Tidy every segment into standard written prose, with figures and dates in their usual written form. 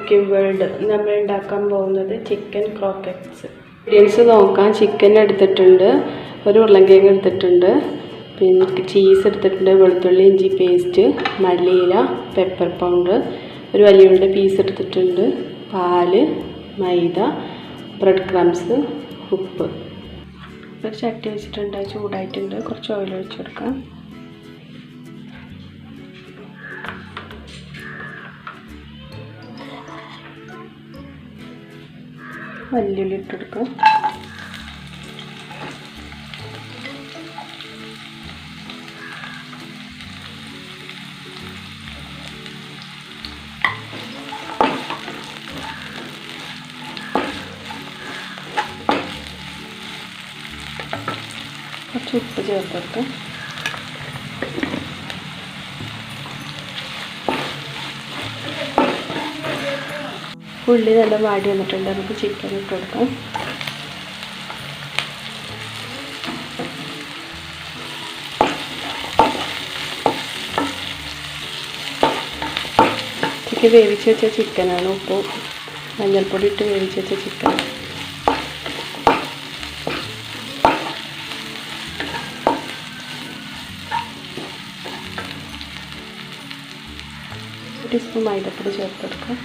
Cooking world നമ്മൾ ഉണ്ടാക്കാൻ പോകുന്നത് ചിക്കൻ ക്രോക്കറ്റ്സ്. ഇൻഗ്രീഡിയൻസ് നോക്കാം. ചിക്കൻ എടുത്തിട്ടുണ്ട്, ഒരു ഉരുളൻകിഴങ്ങ് എടുത്തിട്ടുണ്ട്, പിന്നെ ചീസ് എടുത്തിട്ടുണ്ട്, വെളുത്തുള്ളി ഇഞ്ചി പേസ്റ്റ്, മല്ലിയില, പെപ്പർ പൗഡർ, ഒരു വലിയ ഉള്ളിയുടെ പീസ് എടുത്തിട്ടുണ്ട്, പാല്, മൈദ, ബ്രെഡ് ക്രംസ്, ഉപ്പ്. ഒരു ചട്ടി വെച്ചിട്ടുണ്ട്, ചൂടായിട്ടുണ്ട്. കുറച്ച് ഓയിൽ ഒഴിച്ച് കൊടുക്കാം. വലിയുള്ളി ഇട്ടെടുക്കാം. കുറച്ച് ഉപ്പ് ചേർത്തെടുക്കാം. ഉള്ളി നല്ല വാടി വന്നിട്ടുണ്ട്. നമുക്ക് ചിക്കൻ ഇട്ട് കൊടുക്കാം. ചിക്കൻ വേവിച്ച് വെച്ച ചിക്കനാണ്. ഉപ്പ് മഞ്ഞൾപ്പൊടി ഇട്ട് വേവിച്ച് വെച്ച ചിക്കൻ. ഒരു ടീസ്പൂൺ മൈദപ്പൊടി ചേർത്തെടുക്കാം.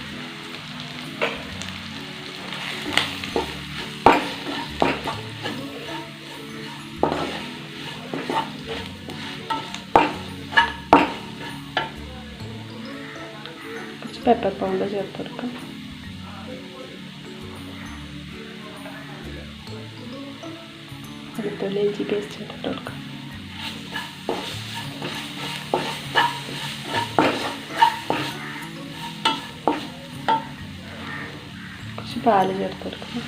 പെപ്പർ പൗഡർ ചേർത്ത് കൊടുക്കാം. വെളുത്തുള്ളി ഇഞ്ചി പേസ്റ്റ് ഇട്ടിട്ട് കൊടുക്കാം. കുറച്ച് പാല് ചേർത്ത് കൊടുക്കാം.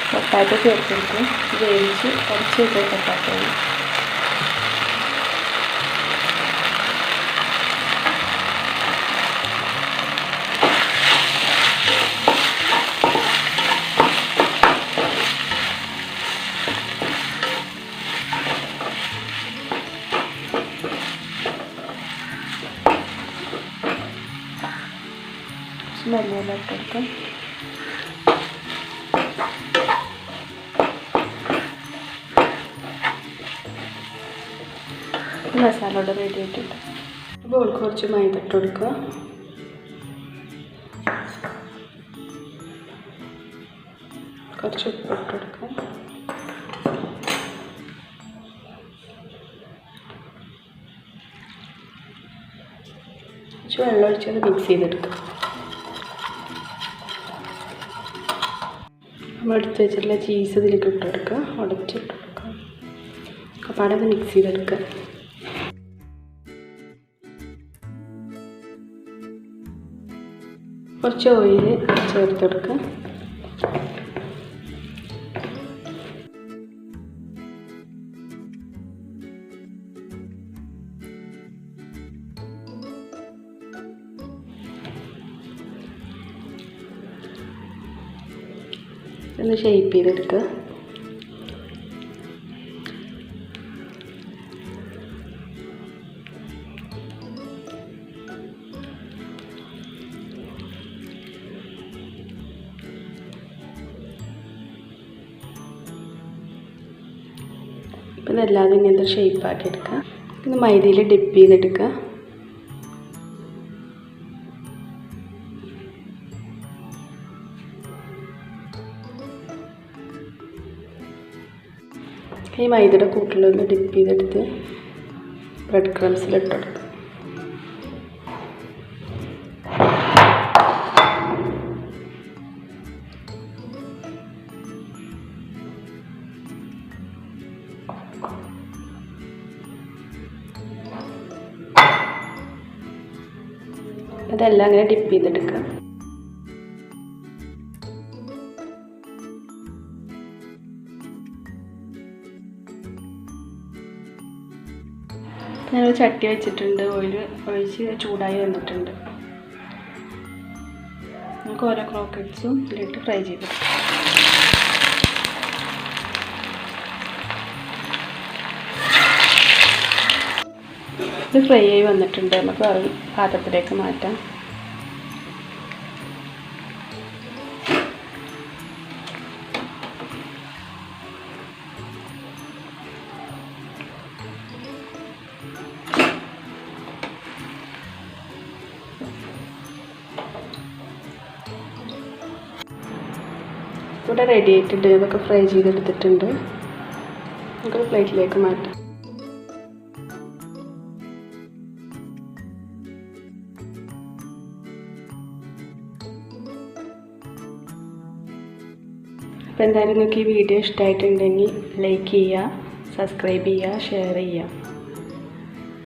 പൊട്ടാറ്റോ ചേർത്തെടുത്ത് വേവിച്ച് അരച്ച് വെച്ച പൊട്ടാറ്റോ. മല്ലിയില ഇട്ടെടുക്കാം. മസാല ഇവിടെ റെഡി ആയിട്ടുണ്ട്. അപ്പോൾ കുറച്ച് മൈദ ഇട്ട് കൊടുക്കുക. കുറച്ച് ഉപ്പ് ഇട്ട് കൊടുക്കുക. കുറച്ച് വെള്ളം ഒഴിച്ചത് മിക്സ് ചെയ്തെടുക്കുക. നമ്മൾ എടുത്ത് വെച്ചിട്ടുള്ള ചീസ് ഇതിലേക്ക് ഇട്ട് കൊടുക്കുക. ഉടച്ചിട്ട് കൊടുക്കുക. അപ്പോൾ അത് മിക്സ് ചെയ്തെടുക്കുക. കുറച്ച് ഓയിൽ ചേർത്ത് കൊടുക്കുക. ഒന്ന് ഷേപ്പ് ചെയ്തെടുക്കുക. ഇപ്പം ഇതെല്ലാതും ഇങ്ങനത്തെ ഷേപ്പാക്കി എടുക്കുക. പിന്നെ മൈദയിൽ ഡിപ്പ് ചെയ്തെടുക്കുക. ഈ മൈദയുടെ കൂട്ടിലൊന്ന് ഡിപ്പ് ചെയ്തെടുത്ത് ബ്രെഡ് ക്രംസിലിട്ടെടുക്കുക. അതെല്ലാം അങ്ങനെ ഡിപ്പ് ചെയ്തെടുക്കുക. ഞാനൊരു ചട്ടി വെച്ചിട്ടുണ്ട്, ഓയിൽ ഒഴിച്ച് ചൂടായി വന്നിട്ടുണ്ട്. നമുക്ക് ഓരോ ക്രോക്കറ്റ്സും ഇതിലിട്ട് ഫ്രൈ ചെയ്തെടുക്കാം. ഇത് ഫ്രൈ ആയി വന്നിട്ടുണ്ട്, നമുക്ക് വേറെ പാത്രത്തിലേക്ക് മാറ്റാം. ഇവിടെ റെഡി ആയിട്ടുണ്ട്, ഇതൊക്കെ ഫ്രൈ ചെയ്തെടുത്തിട്ടുണ്ട്. നമുക്കൊരു പ്ലേറ്റിലേക്ക് മാറ്റാം. അപ്പോൾ എന്തായാലും നിങ്ങൾക്ക് ഈ വീഡിയോ ഇഷ്ടമായിട്ടുണ്ടെങ്കിൽ ലൈക്ക് ചെയ്യുക, സബ്സ്ക്രൈബ് ചെയ്യുക, ഷെയർ ചെയ്യുക.